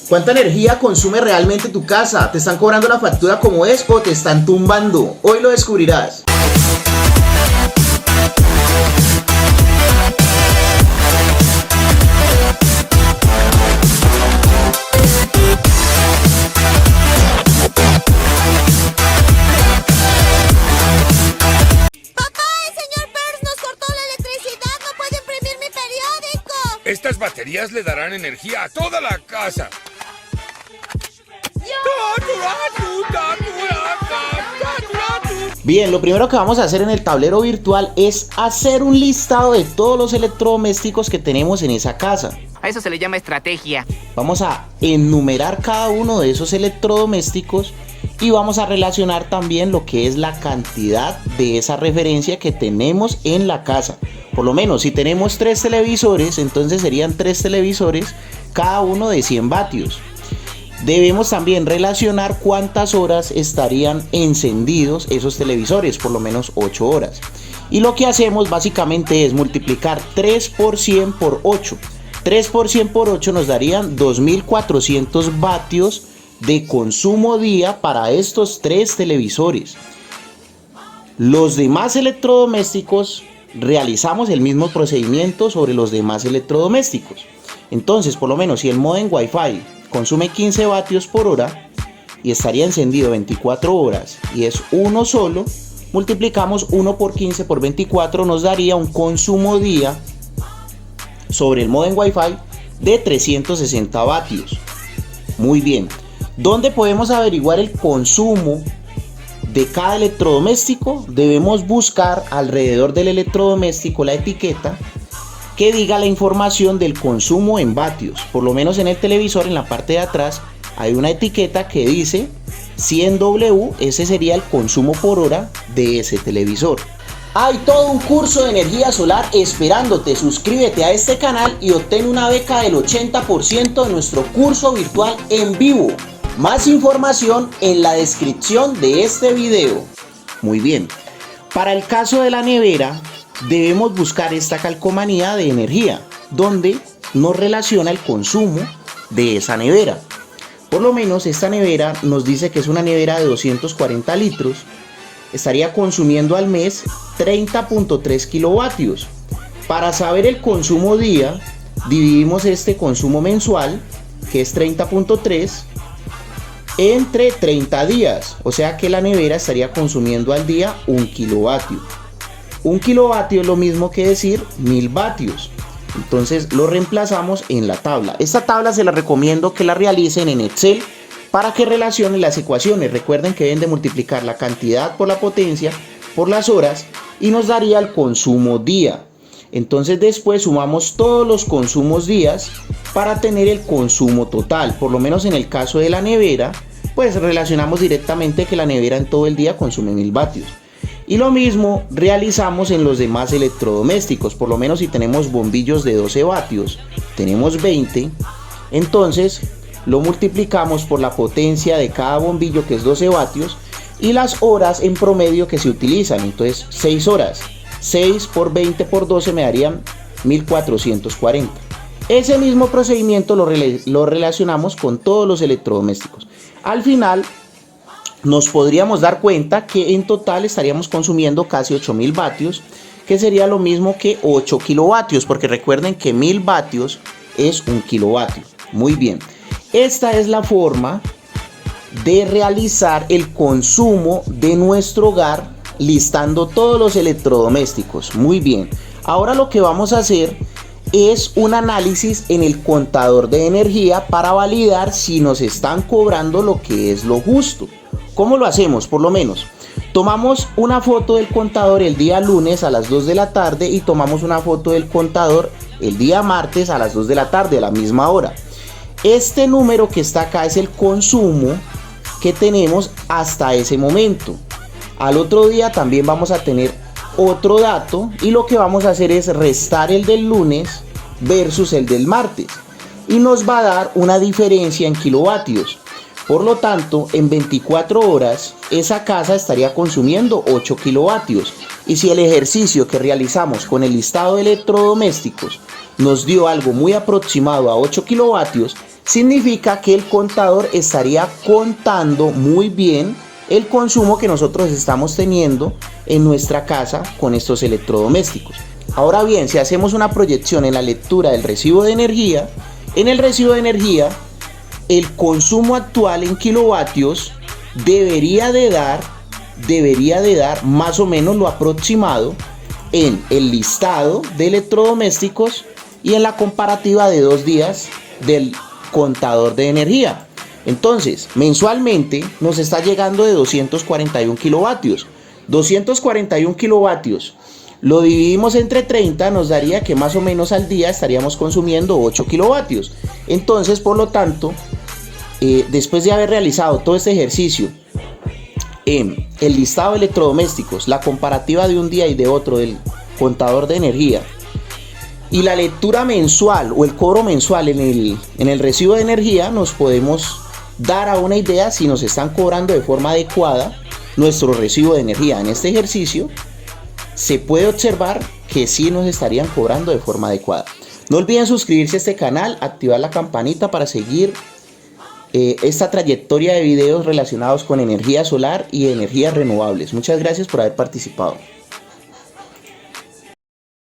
¿Cuánta energía consume realmente tu casa? ¿Te están cobrando la factura como es o te están tumbando? Hoy lo descubrirás. Estas baterías le darán energía a toda la casa. Bien, lo primero que vamos a hacer en el tablero virtual es hacer un listado de todos los electrodomésticos que tenemos en esa casa. A eso se le llama estrategia. Vamos a enumerar cada uno de esos electrodomésticos y vamos a relacionar también lo que es la cantidad de esa referencia que tenemos en la casa. Por lo menos si tenemos 3 televisores, entonces serían 3 televisores, cada uno de 100 vatios. Debemos también relacionar cuántas horas estarían encendidos esos televisores, por lo menos 8 horas. Y lo que hacemos básicamente es multiplicar 3 por 100 por 8. 3 por 100 por 8 nos darían 2400 vatios de consumo día para estos 3 televisores. Los demás electrodomésticos realizamos el mismo procedimiento sobre los demás electrodomésticos. Entonces, por lo menos si el módem Wi-Fi consume 15 vatios por hora y estaría encendido 24 horas y es uno solo, multiplicamos 1 por 15 por 24, nos daría un consumo día sobre el módem Wi-Fi de 360 vatios. Muy bien. ¿Dónde podemos averiguar el consumo de cada electrodoméstico? Debemos buscar alrededor del electrodoméstico la etiqueta que diga la información del consumo en vatios. Por lo menos en el televisor, en la parte de atrás, hay una etiqueta que dice 100W, ese sería el consumo por hora de ese televisor. Hay todo un curso de energía solar esperándote. Suscríbete a este canal y obtén una beca del 80% de nuestro curso virtual en vivo. Más información en la descripción de este video. Muy bien. Para el caso de la nevera, debemos buscar esta calcomanía de energía, donde nos relaciona el consumo de esa nevera. Por lo menos esta nevera nos dice que es una nevera de 240 litros. Estaría consumiendo al mes 30.3 kilovatios. Para saber el consumo día, dividimos este consumo mensual, que es 30.3, entre 30 días. O sea que la nevera estaría consumiendo al día 1 kilovatio. 1 kilovatio es lo mismo que decir 1000 vatios. Entonces lo reemplazamos en la tabla. Esta tabla se la recomiendo que la realicen en Excel para que relacionen las ecuaciones. Recuerden que deben de multiplicar la cantidad por la potencia por las horas y nos daría el consumo día. Entonces después sumamos todos los consumos días para tener el consumo total. Por lo menos en el caso de la nevera, pues relacionamos directamente que la nevera en todo el día consume 1000 vatios. Y lo mismo realizamos en los demás electrodomésticos. Por lo menos si tenemos bombillos de 12 vatios, tenemos 20. Entonces lo multiplicamos por la potencia de cada bombillo, que es 12 vatios, y las horas en promedio que se utilizan. Entonces 6 horas. 6 por 20 por 12 me darían 1440. Ese mismo procedimiento lo relacionamos con todos los electrodomésticos. Al final nos podríamos dar cuenta que en total estaríamos consumiendo casi 8000 vatios, que sería lo mismo que 8 kilovatios, porque recuerden que 1000 vatios es 1 kilovatio. Muy bien, esta es la forma de realizar el consumo de nuestro hogar listando todos los electrodomésticos. Muy bien, ahora lo que vamos a hacer es un análisis en el contador de energía para validar si nos están cobrando lo que es lo justo. ¿Cómo lo hacemos? Por lo menos tomamos una foto del contador el día lunes a las 2 de la tarde y tomamos una foto del contador el día martes a las 2 de la tarde a la misma hora. Este número que está acá es el consumo que tenemos hasta ese momento. Al otro día también vamos a tener otro dato y lo que vamos a hacer es restar el del lunes versus el del martes y nos va a dar una diferencia en kilovatios. Por lo tanto, en 24 horas esa casa estaría consumiendo 8 kilovatios. Y si el ejercicio que realizamos con el listado de electrodomésticos nos dio algo muy aproximado a 8 kilovatios, significa que el contador estaría contando muy bien el consumo que nosotros estamos teniendo en nuestra casa con estos electrodomésticos. Ahora bien, si hacemos una proyección en la lectura del recibo de energía, en el recibo de energía, el consumo actual en kilovatios debería de dar más o menos lo aproximado en el listado de electrodomésticos y en la comparativa de 2 días del contador de energía. Entonces, mensualmente nos está llegando de 241 kilovatios. 241 kilovatios lo dividimos entre 30, nos daría que más o menos al día estaríamos consumiendo 8 kilovatios. Entonces, por lo tanto, después de haber realizado todo este ejercicio en el listado de electrodomésticos, la comparativa de un día y de otro del contador de energía y la lectura mensual o el cobro mensual en el recibo de energía, nos podemos dar a una idea si nos están cobrando de forma adecuada nuestro recibo de energía. En este ejercicio se puede observar que sí nos estarían cobrando de forma adecuada. No olviden suscribirse a este canal, activar la campanita para seguir esta trayectoria de videos relacionados con energía solar y energías renovables. Muchas gracias por haber participado.